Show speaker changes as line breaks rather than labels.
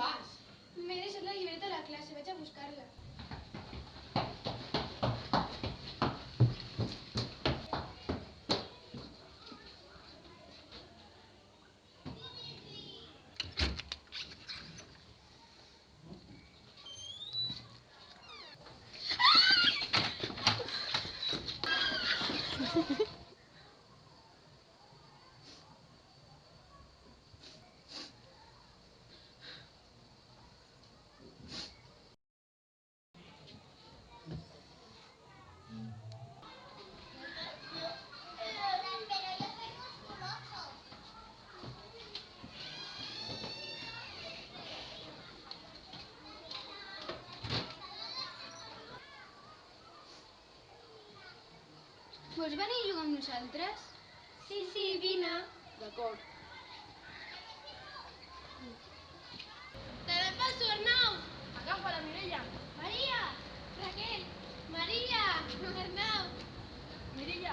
vas?
M'he deixat la llibreta a la classe, vaig a buscar-la. Vols venir a jugar amb nosaltres?
Sí, vine.
D'acord.